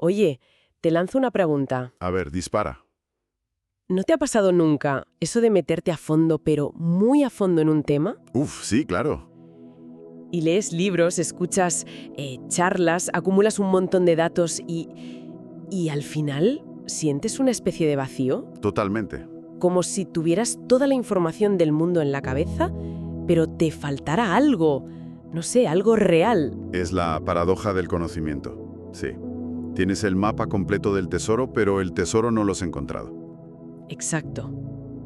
Oye, te lanzo una pregunta. A ver, dispara. ¿No te ha pasado nunca eso de meterte a fondo, pero muy a fondo en un tema? Uf, sí, claro. Y lees libros, escuchas charlas, acumulas un montón de datos y al final sientes una especie de vacío, Totalmente. como si tuvieras toda la información del mundo en la cabeza, pero te faltara algo, no sé, algo real. Es la paradoja del conocimiento. Sí. Tienes el mapa completo del tesoro, pero el tesoro no lo has encontrado. Exacto.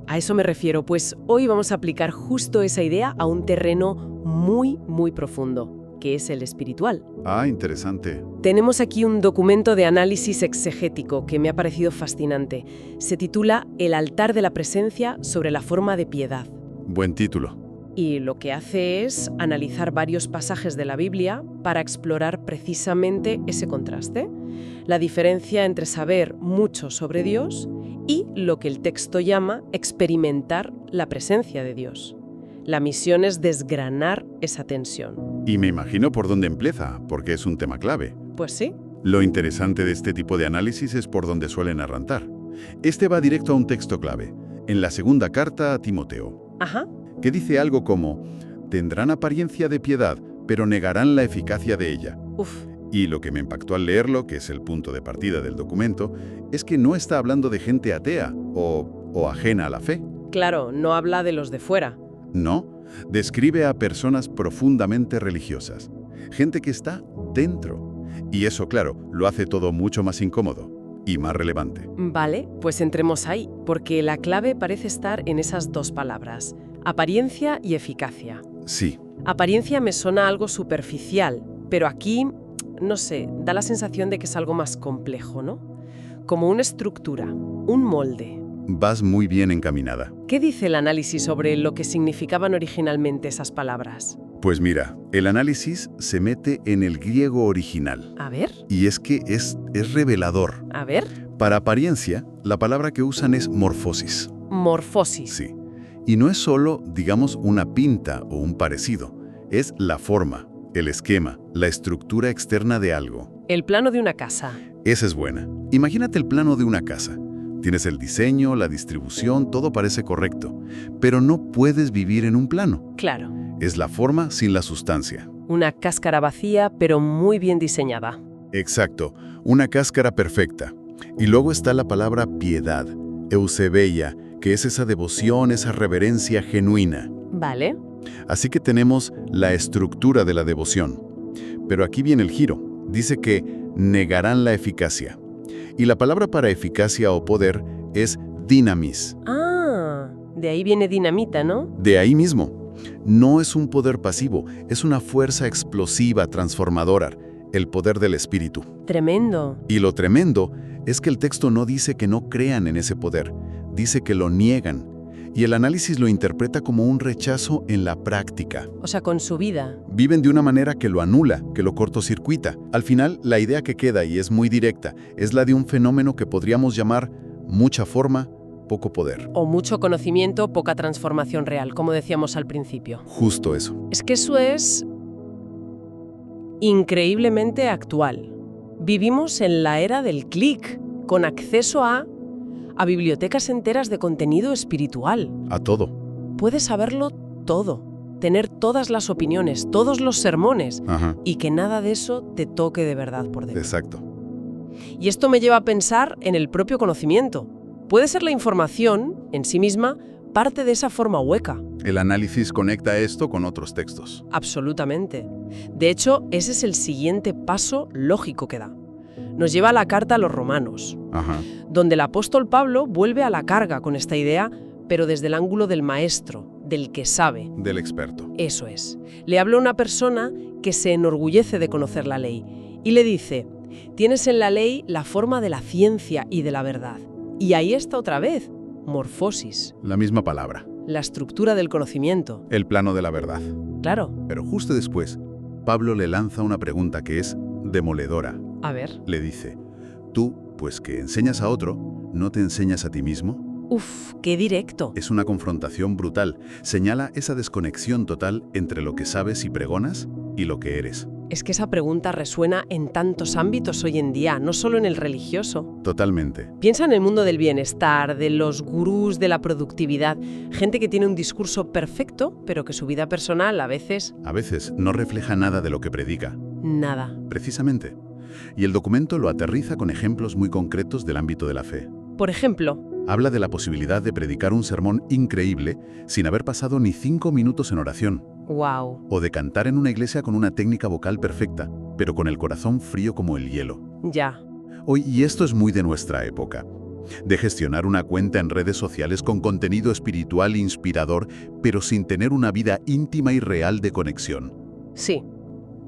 A eso me refiero, pues hoy vamos a aplicar justo esa idea a un terreno muy, muy profundo, que es el espiritual. Ah, interesante. Tenemos aquí un documento de análisis exegético que me ha parecido fascinante. Se titula El altar de la presencia sobre la forma de piedad. Buen título. Y lo que hace es analizar varios pasajes de la Biblia para explorar precisamente ese contraste, la diferencia entre saber mucho sobre Dios y lo que el texto llama experimentar la presencia de Dios. La misión es desgranar esa tensión. Y me imagino por dónde empieza, porque es un tema clave. Pues sí. Lo interesante de este tipo de análisis es por dónde suelen arrancar. Este va directo a un texto clave, en la segunda carta a Timoteo, Ajá. que dice algo como: tendrán apariencia de piedad, pero negarán la eficacia de ella. Uf. Y lo que me impactó al leerlo, que es el punto de partida del documento, es que no está hablando de gente atea o ajena a la fe. Claro, no habla de los de fuera. No, describe a personas profundamente religiosas, gente que está dentro. Y eso, claro, lo hace todo mucho más incómodo y más relevante. Vale, pues entremos ahí, porque la clave parece estar en esas dos palabras, apariencia y eficacia. Sí, Apariencia me suena a algo superficial, pero aquí, no sé, da la sensación de que es algo más complejo, ¿no? Como una estructura, un molde. vas muy bien encaminada. ¿Qué dice el análisis sobre lo que significaban originalmente esas palabras? Pues mira, el análisis se mete en el griego original. A ver, Y es que es revelador. a ver. Para apariencia, la palabra que usan es morfosis. Morfosis. Sí. Y no es solo, digamos, una pinta o un parecido. Es la forma, el esquema, la estructura externa de algo. El plano de una casa. Esa es buena. Imagínate el plano de una casa. Tienes el diseño, la distribución, todo parece correcto. Pero no puedes vivir en un plano. Claro, Es la forma sin la sustancia. una cáscara vacía, pero muy bien diseñada. Exacto, una cáscara perfecta. Y luego está la palabra piedad, eusebeia, que es esa devoción, esa reverencia genuina. Vale. Así que tenemos la estructura de la devoción. Pero aquí viene el giro. Dice que negarán la eficacia. Y la palabra para eficacia o poder es dinamis. Ah, de ahí viene dinamita, ¿no? De ahí mismo. No es un poder pasivo, es una fuerza explosiva, transformadora, el poder del espíritu. Tremendo. Y lo tremendo es que el texto no dice que no crean en ese poder, dice que lo niegan. Y el análisis lo interpreta como un rechazo en la práctica. O sea, con su vida. Viven de una manera que lo anula, que lo cortocircuita. Al final, la idea que queda, y es muy directa, es la de un fenómeno que podríamos llamar mucha forma, poco poder. O mucho conocimiento, poca transformación real, como decíamos al principio. Justo eso. Es que eso es increíblemente actual. Vivimos en la era del clic, con acceso a bibliotecas enteras de contenido espiritual. A todo. Puedes saberlo todo, tener todas las opiniones, todos los sermones, Ajá. y que nada de eso te toque de verdad por dentro. Exacto. Y esto me lleva a pensar en el propio conocimiento. Puede ser la información, en sí misma, parte de esa forma hueca. El análisis conecta esto con otros textos. Absolutamente. De hecho, ese es el siguiente paso lógico que da. Nos lleva a la carta a los romanos, Ajá. donde el apóstol Pablo vuelve a la carga con esta idea, pero desde el ángulo del maestro, del que sabe. Del experto. Eso es. Le habla a una persona que se enorgullece de conocer la ley y le dice: tienes en la ley la forma de la ciencia y de la verdad. Y ahí está otra vez, morfosis, La misma palabra. la estructura del conocimiento. El plano de la verdad. Claro. Pero justo después, Pablo le lanza una pregunta que es demoledora. A ver. Le dice: tú, pues que enseñas a otro, ¿no te enseñas a ti mismo? Uf, qué directo. Es una confrontación brutal. Señala esa desconexión total entre lo que sabes y pregonas y lo que eres. Es que esa pregunta resuena en tantos ámbitos hoy en día, no solo en el religioso. Totalmente. Piensa en el mundo del bienestar, de los gurús de la productividad, gente que tiene un discurso perfecto, pero que su vida personal a veces... A veces no refleja nada de lo que predica. nada. Precisamente. Y el documento lo aterriza con ejemplos muy concretos del ámbito de la fe. Por ejemplo, Habla de la posibilidad de predicar un sermón increíble sin haber pasado ni 5 minutos en oración, wow, o de cantar en una iglesia con una técnica vocal perfecta, pero con el corazón frío como el hielo. ya. Y esto es muy de nuestra época. De gestionar una cuenta en redes sociales con contenido espiritual inspirador, pero sin tener una vida íntima y real de conexión. Sí,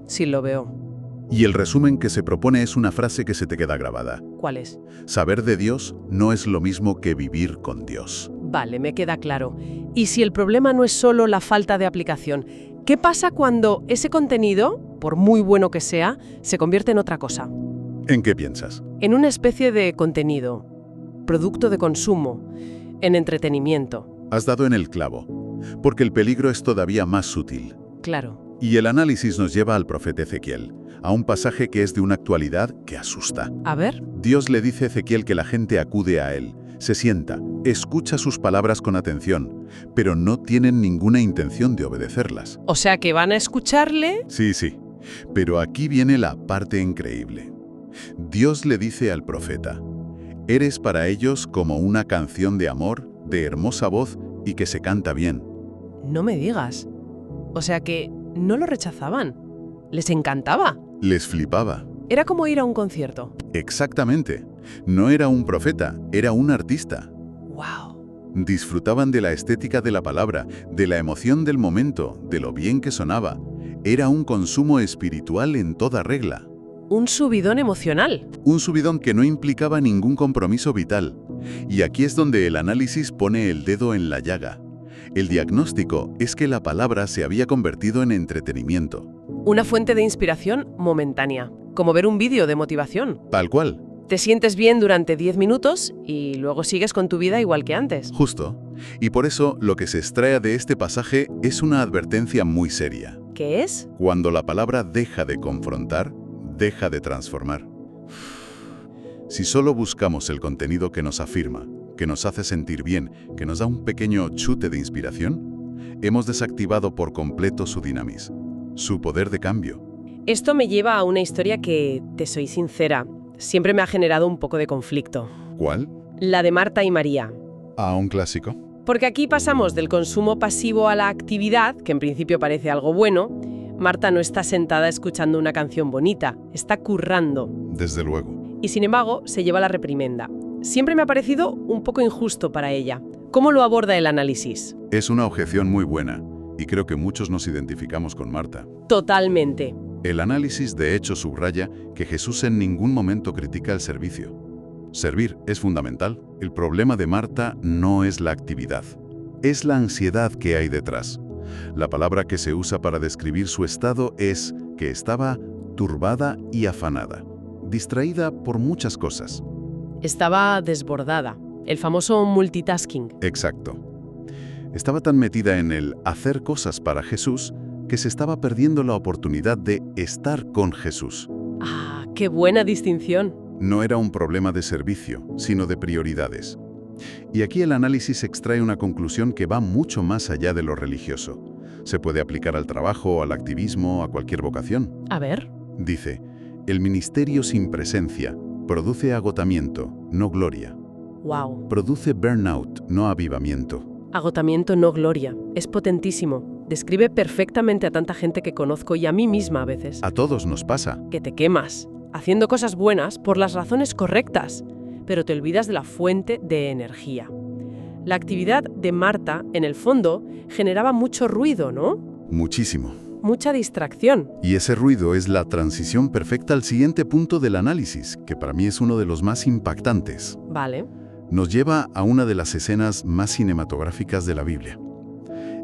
sí lo veo. Y el resumen que se propone es una frase que se te queda grabada. ¿Cuál es? Saber de Dios no es lo mismo que vivir con Dios. Vale, me queda claro. Y si el problema no es solo la falta de aplicación, ¿qué pasa cuando ese contenido, por muy bueno que sea, se convierte en otra cosa? ¿En qué piensas? En una especie de contenido, producto de consumo, en entretenimiento. Has dado en el clavo, porque el peligro es todavía más sutil. Claro. Y el análisis nos lleva al profeta Ezequiel, a un pasaje que es de una actualidad que asusta. A ver, Dios le dice a Ezequiel que la gente acude a él, se sienta, escucha sus palabras con atención, pero no tienen ninguna intención de obedecerlas. o sea que van a escucharle. Sí, pero aquí viene la parte increíble. Dios le dice al profeta, eres para ellos como una canción de amor, de hermosa voz y que se canta bien. No me digas. O sea que no lo rechazaban. Les encantaba. Les flipaba. Era como ir a un concierto. Exactamente. No era un profeta, era un artista. ¡Wow! Disfrutaban de la estética de la palabra, de la emoción del momento, de lo bien que sonaba. Era un consumo espiritual en toda regla. Un subidón emocional. Un subidón que no implicaba ningún compromiso vital. Y aquí es donde el análisis pone el dedo en la llaga. El diagnóstico es que la palabra se había convertido en entretenimiento. Una fuente de inspiración momentánea. Como ver un vídeo de motivación. Tal cual. Te sientes bien durante 10 minutos y luego sigues con tu vida igual que antes. Justo. Y por eso lo que se extrae de este pasaje es una advertencia muy seria. ¿Qué es? Cuando la palabra deja de confrontar, deja de transformar. Si solo buscamos el contenido que nos afirma, que nos hace sentir bien, que nos da un pequeño chute de inspiración, hemos desactivado por completo su dinamismo, su poder de cambio. Esto me lleva a una historia que, te soy sincera, siempre me ha generado un poco de conflicto. ¿Cuál? La de Marta y María. A un clásico. Porque aquí pasamos del consumo pasivo a la actividad, que en principio parece algo bueno. Marta no está sentada escuchando una canción bonita, está currando. Desde luego. Y sin embargo, se lleva la reprimenda. Siempre me ha parecido un poco injusto para ella. ¿Cómo lo aborda el análisis? Es una objeción muy buena, y creo que muchos nos identificamos con Marta. Totalmente. El análisis, de hecho, subraya que Jesús en ningún momento critica el servicio. Servir es fundamental. El problema de Marta no es la actividad, es la ansiedad que hay detrás. La palabra que se usa para describir su estado es que estaba turbada y afanada, distraída por muchas cosas. Estaba desbordada. El famoso multitasking. Exacto. Estaba tan metida en el hacer cosas para Jesús que se estaba perdiendo la oportunidad de estar con Jesús. ¡Ah, qué buena distinción! No era un problema de servicio, sino de prioridades. Y aquí el análisis extrae una conclusión que va mucho más allá de lo religioso. Se puede aplicar al trabajo, al activismo, a cualquier vocación. A ver. Dice, el ministerio sin presencia produce agotamiento, no gloria. ¡Wow! Produce burnout, no avivamiento. Agotamiento, no gloria. Es potentísimo. Describe perfectamente a tanta gente que conozco y a mí misma a veces. A todos nos pasa. Que te quemas, haciendo cosas buenas por las razones correctas, pero te olvidas de la fuente de energía. La actividad de Marta, en el fondo, generaba mucho ruido, ¿no? Muchísimo. Mucha distracción. Y ese ruido es la transición perfecta al siguiente punto del análisis, que para mí es uno de los más impactantes. Vale. Nos lleva a una de las escenas más cinematográficas de la Biblia.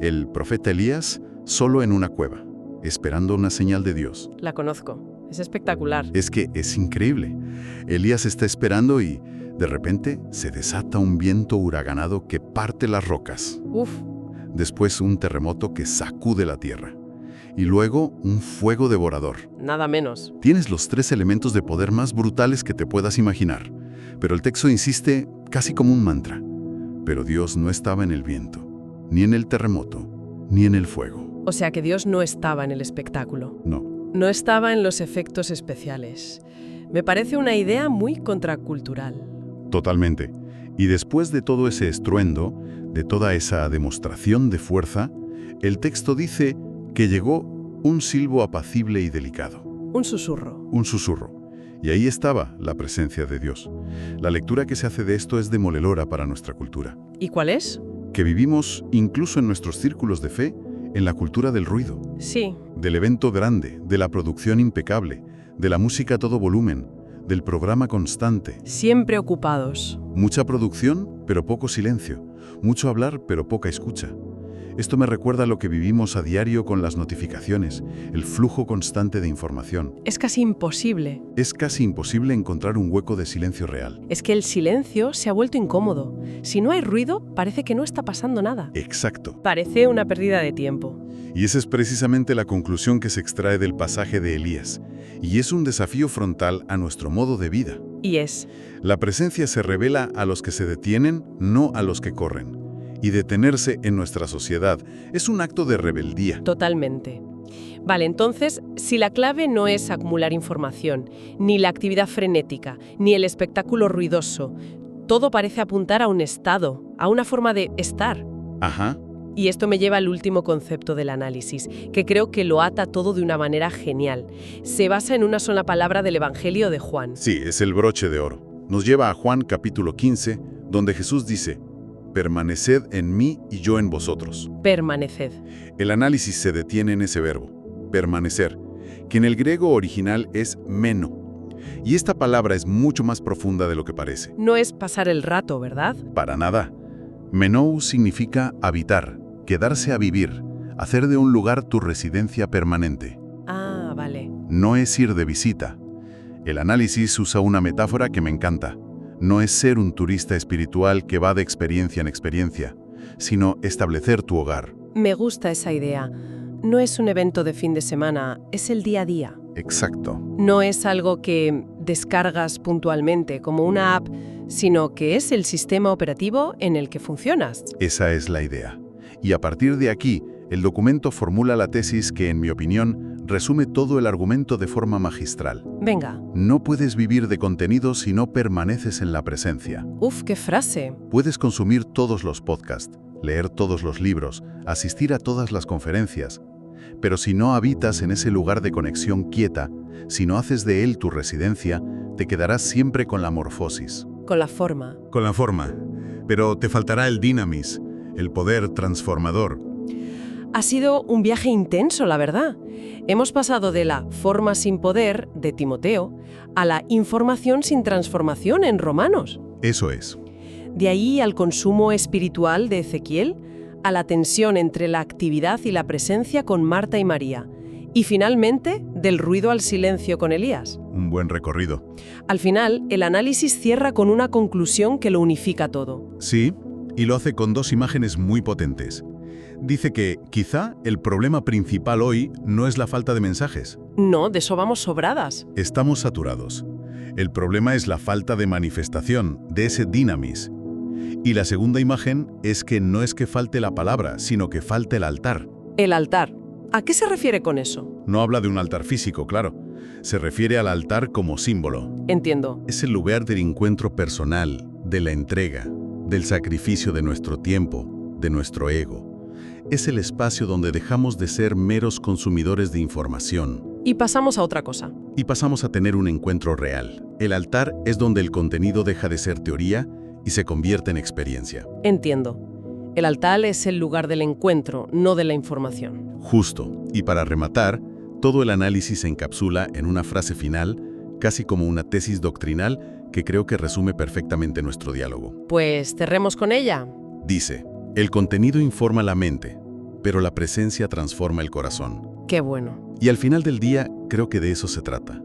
El profeta Elías solo en una cueva, esperando una señal de Dios. La conozco. Es espectacular. Es que es increíble. Elías está esperando y, de repente, se desata un viento huraganado que parte las rocas. Uf. Después un terremoto que sacude la tierra. y luego un fuego devorador. Nada menos. Tienes los 3 elementos de poder más brutales que te puedas imaginar, pero el texto insiste casi como un mantra. Pero Dios no estaba en el viento, ni en el terremoto, ni en el fuego. O sea que Dios no estaba en el espectáculo. No. No estaba en los efectos especiales. Me parece una idea muy contracultural. Totalmente. Y después de todo ese estruendo, de toda esa demostración de fuerza, el texto dice que llegó un silbo apacible y delicado. Un susurro. Un susurro. Y ahí estaba la presencia de Dios. La lectura que se hace de esto es demoledora para nuestra cultura. ¿Y cuál es? Que vivimos, incluso en nuestros círculos de fe, en la cultura del ruido. Sí. Del evento grande, de la producción impecable, de la música a todo volumen, del programa constante. Siempre ocupados. Mucha producción, pero poco silencio. Mucho hablar, pero poca escucha. Esto me recuerda a lo que vivimos a diario con las notificaciones, el flujo constante de información. Es casi imposible. Es casi imposible encontrar un hueco de silencio real. Es que el silencio se ha vuelto incómodo. Si no hay ruido, parece que no está pasando nada. Exacto. Parece una pérdida de tiempo. Y esa es precisamente la conclusión que se extrae del pasaje de Elías. Y es un desafío frontal a nuestro modo de vida. Y es. La presencia se revela a los que se detienen, no a los que corren. Y detenerse en nuestra sociedad es un acto de rebeldía. Totalmente. Vale, entonces, si la clave no es acumular información, ni la actividad frenética, ni el espectáculo ruidoso, todo parece apuntar a un estado, a una forma de estar. Ajá. Y esto me lleva al último concepto del análisis, que creo que lo ata todo de una manera genial. Se basa en una sola palabra del Evangelio de Juan. Sí, es el broche de oro. Nos lleva a Juan capítulo 15, donde Jesús dice: permaneced en mí y yo en vosotros. Permaneced. El análisis se detiene en ese verbo, permanecer, que en el griego original es meno. Y esta palabra es mucho más profunda de lo que parece. No es pasar el rato, ¿verdad? Para nada. Menou significa habitar, quedarse a vivir, hacer de un lugar tu residencia permanente. Ah, vale. No es ir de visita. El análisis usa una metáfora que me encanta. No es ser un turista espiritual que va de experiencia en experiencia, sino establecer tu hogar. Me gusta esa idea. No es un evento de fin de semana, es el día a día. Exacto. No es algo que descargas puntualmente como una app, sino que es el sistema operativo en el que funcionas. Esa es la idea. Y a partir de aquí, el documento formula la tesis que, en mi opinión, resume todo el argumento de forma magistral. Venga. No puedes vivir de contenido si no permaneces en la presencia. Uf, qué frase. Puedes consumir todos los podcasts, leer todos los libros, asistir a todas las conferencias. Pero si no habitas en ese lugar de conexión quieta, si no haces de él tu residencia, te quedarás siempre con la morfosis. Con la forma. Con la forma. Pero te faltará el dinamis, el poder transformador. Ha sido un viaje intenso, la verdad. Hemos pasado de la forma sin poder, de Timoteo, a la información sin transformación en Romanos. Eso es. De ahí al consumo espiritual de Ezequiel, a la tensión entre la actividad y la presencia con Marta y María. Y finalmente, del ruido al silencio con Elías. Un buen recorrido. Al final, el análisis cierra con una conclusión que lo unifica todo. Sí, y lo hace con 2 imágenes muy potentes. Dice que, quizá, el problema principal hoy no es la falta de mensajes. No, de eso vamos sobradas. Estamos saturados. El problema es la falta de manifestación, de ese dinamis. Y la segunda imagen es que no es que falte la palabra, sino que falta el altar. El altar. ¿A qué se refiere con eso? No habla de un altar físico, claro. Se refiere al altar como símbolo. Entiendo. Es el lugar del encuentro personal, de la entrega, del sacrificio de nuestro tiempo, de nuestro ego. Es el espacio donde dejamos de ser meros consumidores de información. Y pasamos a otra cosa. Y pasamos a tener un encuentro real. El altar es donde el contenido deja de ser teoría y se convierte en experiencia. Entiendo. El altar es el lugar del encuentro, no de la información. Justo. Y para rematar, todo el análisis se encapsula en una frase final, casi como una tesis doctrinal que creo que resume perfectamente nuestro diálogo. Pues cerremos con ella. Dice: el contenido informa la mente, pero la presencia transforma el corazón. Qué bueno. Y al final del día, creo que de eso se trata.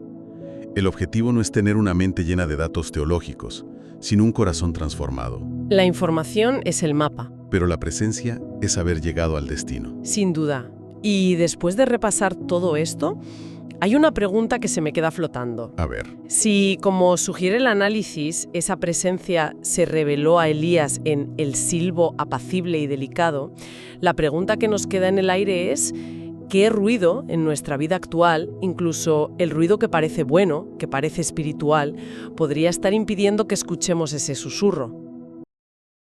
El objetivo no es tener una mente llena de datos teológicos, sino un corazón transformado. La información es el mapa. Pero la presencia es haber llegado al destino. Sin duda. Y después de repasar todo esto, hay una pregunta que se me queda flotando. A ver. Si, como sugiere el análisis, esa presencia se reveló a Elías en el silbo apacible y delicado, la pregunta que nos queda en el aire es: ¿qué ruido en nuestra vida actual, incluso el ruido que parece bueno, que parece espiritual, podría estar impidiendo que escuchemos ese susurro?